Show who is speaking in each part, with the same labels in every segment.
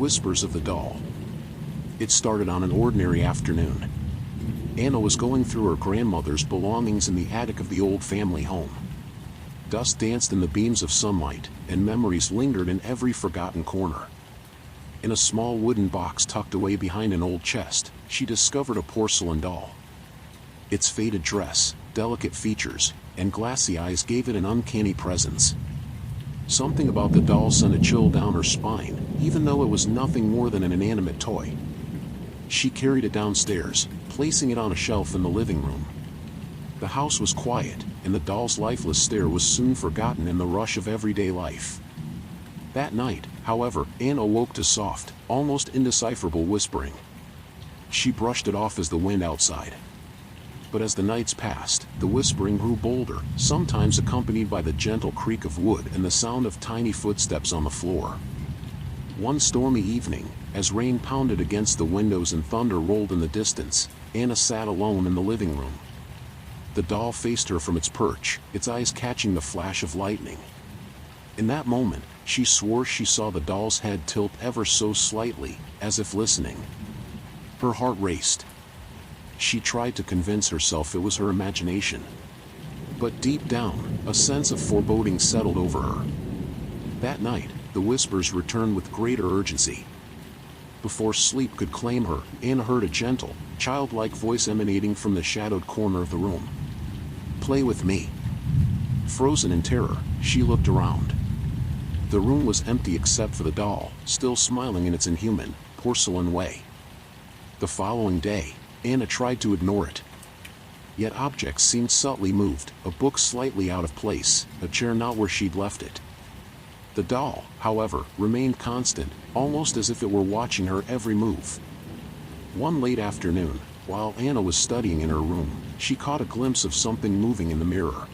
Speaker 1: Whispers of the Doll. It started on an ordinary afternoon. Anna was going through her grandmother's belongings in the attic of the old family home. Dust danced in the beams of sunlight, and memories lingered in every forgotten corner. In a small wooden box tucked away behind an old chest, she discovered a porcelain doll. Its faded dress, delicate features, and glassy eyes gave it an uncanny presence. Something about the doll sent a chill down her spine, even though it was nothing more than an inanimate toy. She carried it downstairs, placing it on a shelf in the living room. The house was quiet, and the doll's lifeless stare was soon forgotten in the rush of everyday life. That night, however, Anne awoke to soft, almost indecipherable whispering. She brushed it off as the wind outside. But as the nights passed, the whispering grew bolder, sometimes accompanied by the gentle creak of wood and the sound of tiny footsteps on the floor. One stormy evening, as rain pounded against the windows and thunder rolled in the distance, Anna sat alone in the living room. The doll faced her from its perch, its eyes catching the flash of lightning. In that moment, she swore she saw the doll's head tilt ever so slightly, as if listening. Her heart raced. She tried to convince herself it was her imagination. But deep down, a sense of foreboding settled over her. That night, the whispers returned with greater urgency. Before sleep could claim her, Anna heard a gentle, childlike voice emanating from the shadowed corner of the room. "Play with me." Frozen in terror, she looked around. The room was empty except for the doll, still smiling in its inhuman, porcelain way. The following day, Anna tried to ignore it. Yet objects seemed subtly moved, a book slightly out of place, a chair not where she'd left it. The doll, however, remained constant, almost as if it were watching her every move. One late afternoon, while Anna was studying in her room, she caught a glimpse of something moving in the mirror.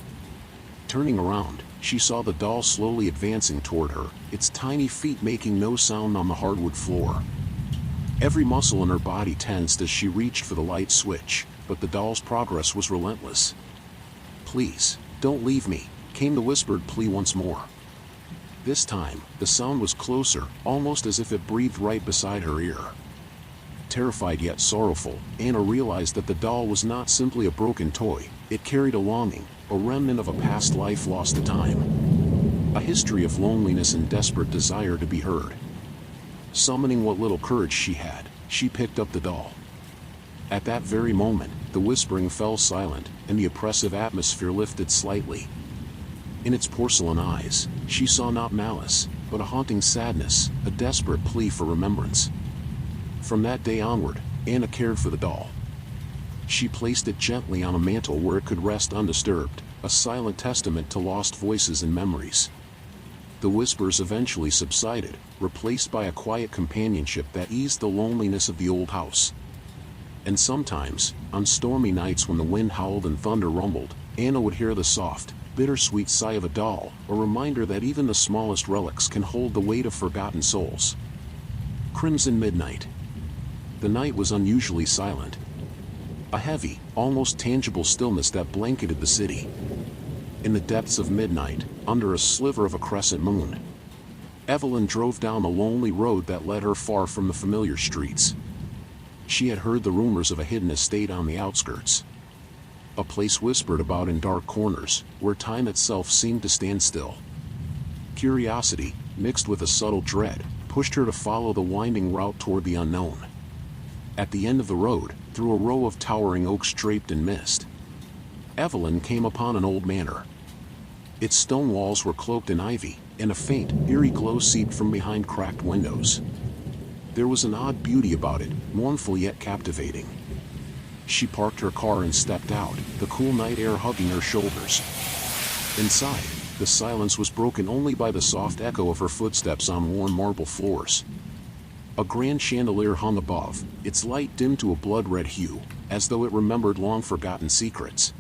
Speaker 1: Turning around, she saw the doll slowly advancing toward her, its tiny feet making no sound on the hardwood floor. Every muscle in her body tensed as she reached for the light switch, but the doll's progress was relentless. "Please, don't leave me," came the whispered plea once more. This time, the sound was closer, almost as if it breathed right beside her ear. Terrified yet sorrowful, Anna realized that the doll was not simply a broken toy, it carried a longing, a remnant of a past life lost to time. A history of loneliness and desperate desire to be heard. Summoning what little courage she had, she picked up the doll. At that very moment, the whispering fell silent, and the oppressive atmosphere lifted slightly. In its porcelain eyes, she saw not malice, but a haunting sadness, a desperate plea for remembrance. From that day onward, Anna cared for the doll. She placed it gently on a mantel where it could rest undisturbed, a silent testament to lost voices and memories. The whispers eventually subsided, replaced by a quiet companionship that eased the loneliness of the old house. And sometimes, on stormy nights when the wind howled and thunder rumbled, Anna would hear the soft, bittersweet sigh of a doll, a reminder that even the smallest relics can hold the weight of forgotten souls. Crimson midnight. The night was unusually silent. A heavy, almost tangible stillness that blanketed the city. In the depths of midnight, under a sliver of a crescent moon, Evelyn drove down the lonely road that led her far from the familiar streets. She had heard the rumors of a hidden estate on the outskirts. A place whispered about in dark corners, where time itself seemed to stand still. Curiosity, mixed with a subtle dread, pushed her to follow the winding route toward the unknown. At the end of the road, through a row of towering oaks draped in mist, Evelyn came upon an old manor. Its stone walls were cloaked in ivy, and a faint, eerie glow seeped from behind cracked windows. There was an odd beauty about it, mournful yet captivating. She parked her car and stepped out, the cool night air hugging her shoulders. Inside, the silence was broken only by the soft echo of her footsteps on worn marble floors. A grand chandelier hung above, its light dimmed to a blood-red hue, as though it remembered long-forgotten secrets.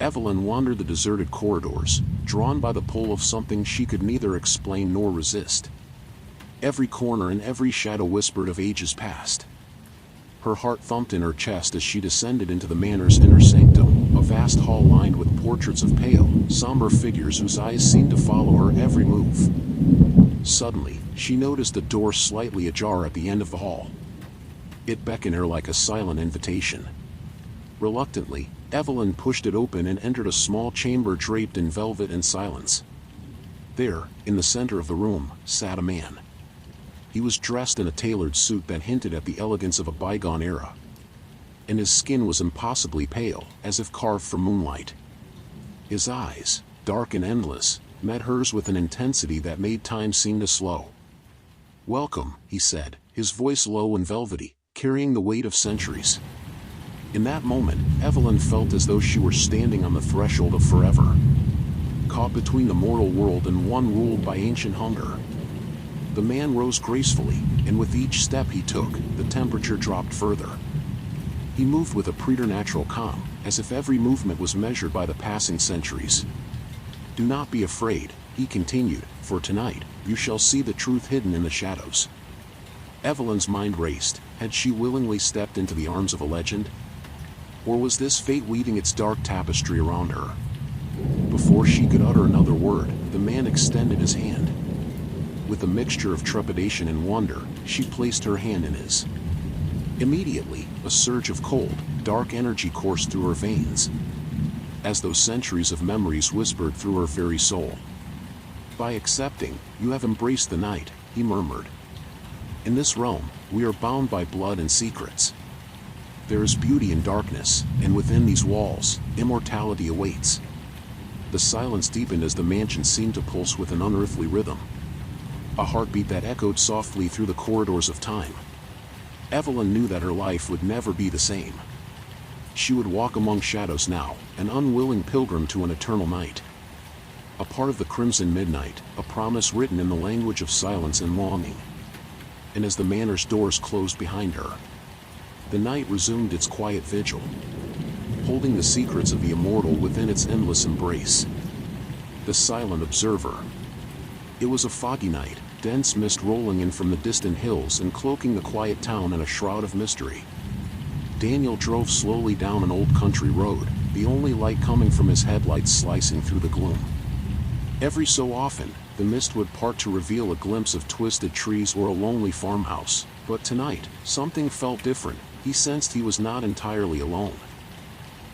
Speaker 1: Evelyn wandered the deserted corridors, drawn by the pull of something she could neither explain nor resist. Every corner and every shadow whispered of ages past. Her heart thumped in her chest as she descended into the manor's inner sanctum, a vast hall lined with portraits of pale, somber figures whose eyes seemed to follow her every move. Suddenly, she noticed a door slightly ajar at the end of the hall. It beckoned her like a silent invitation. Reluctantly, Evelyn pushed it open and entered a small chamber draped in velvet and silence. There, in the center of the room, sat a man. He was dressed in a tailored suit that hinted at the elegance of a bygone era. And his skin was impossibly pale, as if carved from moonlight. His eyes, dark and endless, met hers with an intensity that made time seem to slow. "Welcome," he said, his voice low and velvety, carrying the weight of centuries. In that moment, Evelyn felt as though she were standing on the threshold of forever, caught between the mortal world and one ruled by ancient hunger. The man rose gracefully, and with each step he took, the temperature dropped further. He moved with a preternatural calm, as if every movement was measured by the passing centuries. "Do not be afraid," he continued, "for tonight, you shall see the truth hidden in the shadows." Evelyn's mind raced. Had she willingly stepped into the arms of a legend? Or was this fate weaving its dark tapestry around her? Before she could utter another word, the man extended his hand. With a mixture of trepidation and wonder, she placed her hand in his. Immediately, a surge of cold, dark energy coursed through her veins, as though centuries of memories whispered through her very soul. "By accepting, you have embraced the night," he murmured. "In this realm, we are bound by blood and secrets. There is beauty in darkness, and within these walls, immortality awaits." The silence deepened as the mansion seemed to pulse with an unearthly rhythm, a heartbeat that echoed softly through the corridors of time. Evelyn knew that her life would never be the same. She would walk among shadows now, an unwilling pilgrim to an eternal night. A part of the crimson midnight, a promise written in the language of silence and longing. And as the manor's doors closed behind her, the night resumed its quiet vigil, holding the secrets of the immortal within its endless embrace. The silent observer. It was a foggy night, dense mist rolling in from the distant hills and cloaking the quiet town in a shroud of mystery. Daniel drove slowly down an old country road, the only light coming from his headlights slicing through the gloom. Every so often, the mist would part to reveal a glimpse of twisted trees or a lonely farmhouse, but tonight, something felt different. He sensed he was not entirely alone.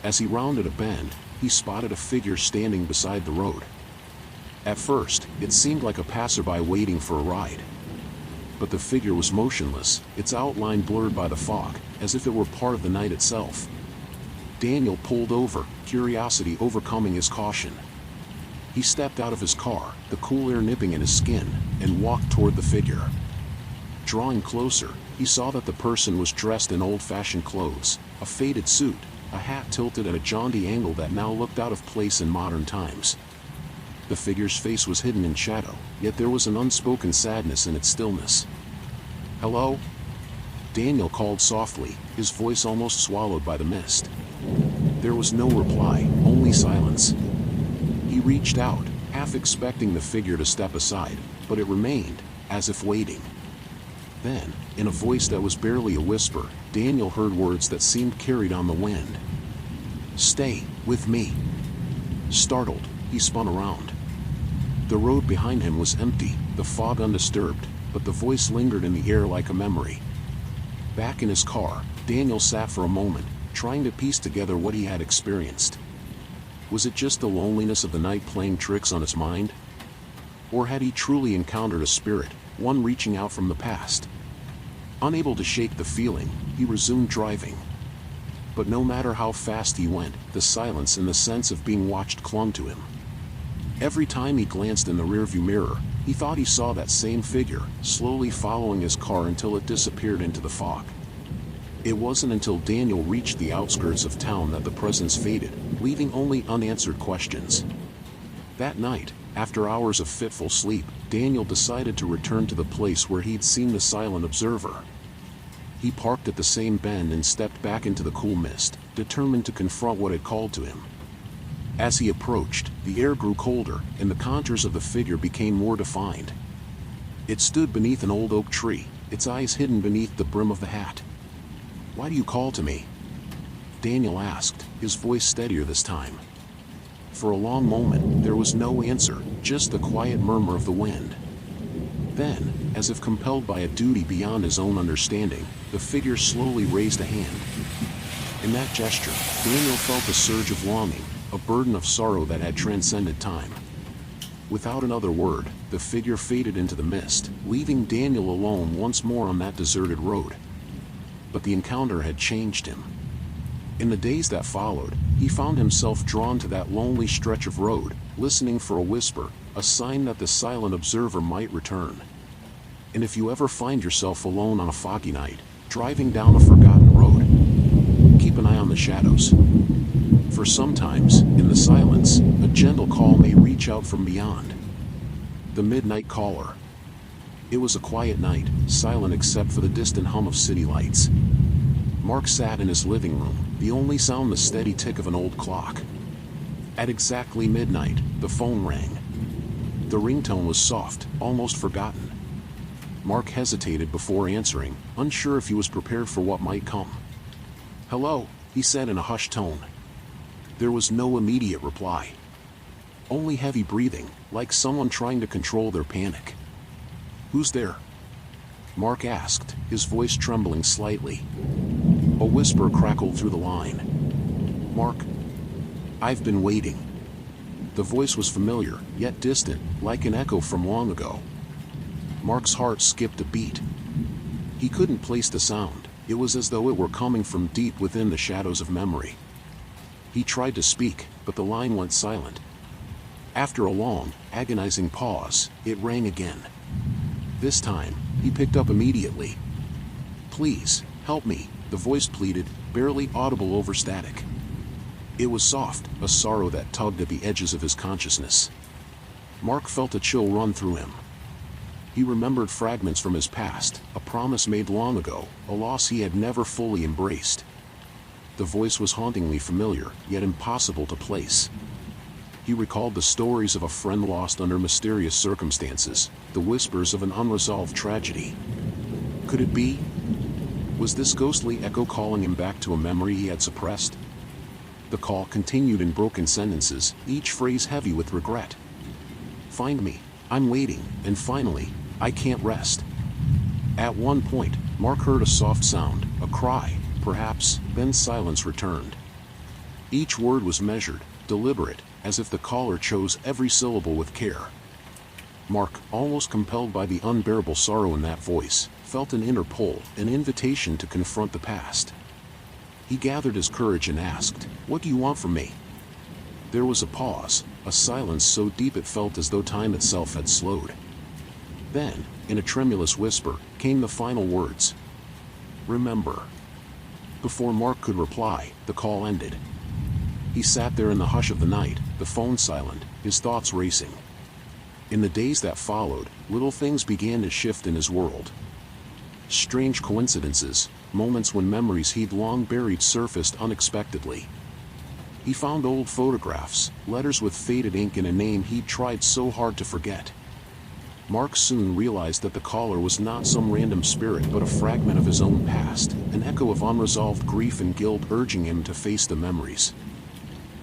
Speaker 1: As he rounded a bend, he spotted a figure standing beside the road. At first, it seemed like a passerby waiting for a ride. But the figure was motionless, its outline blurred by the fog, as if it were part of the night itself. Daniel pulled over, curiosity overcoming his caution. He stepped out of his car, the cool air nipping in his skin, and walked toward the figure. Drawing closer, he saw that the person was dressed in old-fashioned clothes, a faded suit, a hat tilted at a jaunty angle that now looked out of place in modern times. The figure's face was hidden in shadow, yet there was an unspoken sadness in its stillness. "Hello?" Daniel called softly, his voice almost swallowed by the mist. There was no reply, only silence. He reached out, half expecting the figure to step aside, but it remained, as if waiting. Then, in a voice that was barely a whisper, Daniel heard words that seemed carried on the wind. "Stay with me." Startled, he spun around. The road behind him was empty, the fog undisturbed, but the voice lingered in the air like a memory. Back in his car, Daniel sat for a moment, trying to piece together what he had experienced. Was it just the loneliness of the night playing tricks on his mind? Or had he truly encountered a spirit, one reaching out from the past? Unable to shake the feeling, he resumed driving. But no matter how fast he went, the silence and the sense of being watched clung to him. Every time he glanced in the rearview mirror, he thought he saw that same figure, slowly following his car until it disappeared into the fog. It wasn't until Daniel reached the outskirts of town that the presence faded, leaving only unanswered questions. That night, after hours of fitful sleep, Daniel decided to return to the place where he'd seen the silent observer. He parked at the same bend and stepped back into the cool mist, determined to confront what had called to him. As he approached, the air grew colder, and the contours of the figure became more defined. It stood beneath an old oak tree, its eyes hidden beneath the brim of the hat. "Why do you call to me?" Daniel asked, his voice steadier this time. For a long moment, there was no answer, just the quiet murmur of the wind. Then, as if compelled by a duty beyond his own understanding, the figure slowly raised a hand. In that gesture, Daniel felt a surge of longing, a burden of sorrow that had transcended time. Without another word, the figure faded into the mist, leaving Daniel alone once more on that deserted road. But the encounter had changed him. In the days that followed, he found himself drawn to that lonely stretch of road, listening for a whisper, a sign that the silent observer might return. And if you ever find yourself alone on a foggy night, driving down a forgotten road, keep an eye on the shadows. For sometimes, in the silence, a gentle call may reach out from beyond. The Midnight Caller. It was a quiet night, silent except for the distant hum of city lights. Mark sat in his living room, the only sound the steady tick of an old clock. At exactly midnight, the phone rang. The ringtone was soft, almost forgotten. Mark hesitated before answering, unsure if he was prepared for what might come. "Hello," he said in a hushed tone. There was no immediate reply. Only heavy breathing, like someone trying to control their panic. "Who's there?" Mark asked, his voice trembling slightly. A whisper crackled through the line. "Mark, I've been waiting." The voice was familiar, yet distant, like an echo from long ago. Mark's heart skipped a beat. He couldn't place the sound. It was as though it were coming from deep within the shadows of memory. He tried to speak, but the line went silent. After a long, agonizing pause, it rang again. This time, he picked up immediately. "Please, help me," the voice pleaded, barely audible over static. It was soft, a sorrow that tugged at the edges of his consciousness. Mark felt a chill run through him. He remembered fragments from his past, a promise made long ago, a loss he had never fully embraced. The voice was hauntingly familiar, yet impossible to place. He recalled the stories of a friend lost under mysterious circumstances, the whispers of an unresolved tragedy. Could it be? Was this ghostly echo calling him back to a memory he had suppressed? The call continued in broken sentences, each phrase heavy with regret. "Find me, I'm waiting, and finally, I can't rest." At one point, Mark heard a soft sound, a cry, perhaps, then silence returned. Each word was measured, deliberate, as if the caller chose every syllable with care. Mark, almost compelled by the unbearable sorrow in that voice, felt an inner pull, an invitation to confront the past. He gathered his courage and asked, "What do you want from me?" There was a pause, a silence so deep it felt as though time itself had slowed. Then, in a tremulous whisper, came the final words. "Remember." Before Mark could reply, the call ended. He sat there in the hush of the night, the phone silent, his thoughts racing. In the days that followed, little things began to shift in his world. Strange coincidences, moments when memories he'd long buried surfaced unexpectedly. He found old photographs, letters with faded ink and a name he'd tried so hard to forget. Mark soon realized that the caller was not some random spirit but a fragment of his own past, an echo of unresolved grief and guilt urging him to face the memories.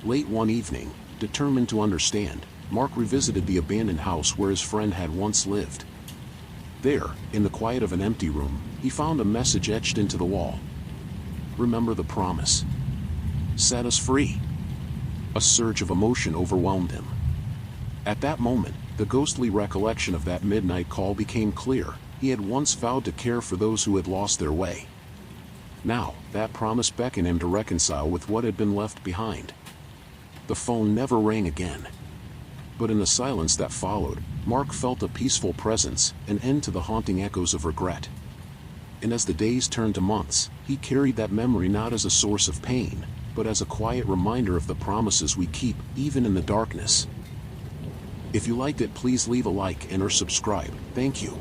Speaker 1: Late one evening, determined to understand, Mark revisited the abandoned house where his friend had once lived. There, in the quiet of an empty room, he found a message etched into the wall. "Remember the promise. Set us free." A surge of emotion overwhelmed him. At that moment, the ghostly recollection of that midnight call became clear. He had once vowed to care for those who had lost their way. Now, that promise beckoned him to reconcile with what had been left behind. The phone never rang again. But in the silence that followed, Mark felt a peaceful presence, an end to the haunting echoes of regret. And as the days turned to months, he carried that memory not as a source of pain, but as a quiet reminder of the promises we keep, even in the darkness. If you liked it, please leave a like and or subscribe. Thank you.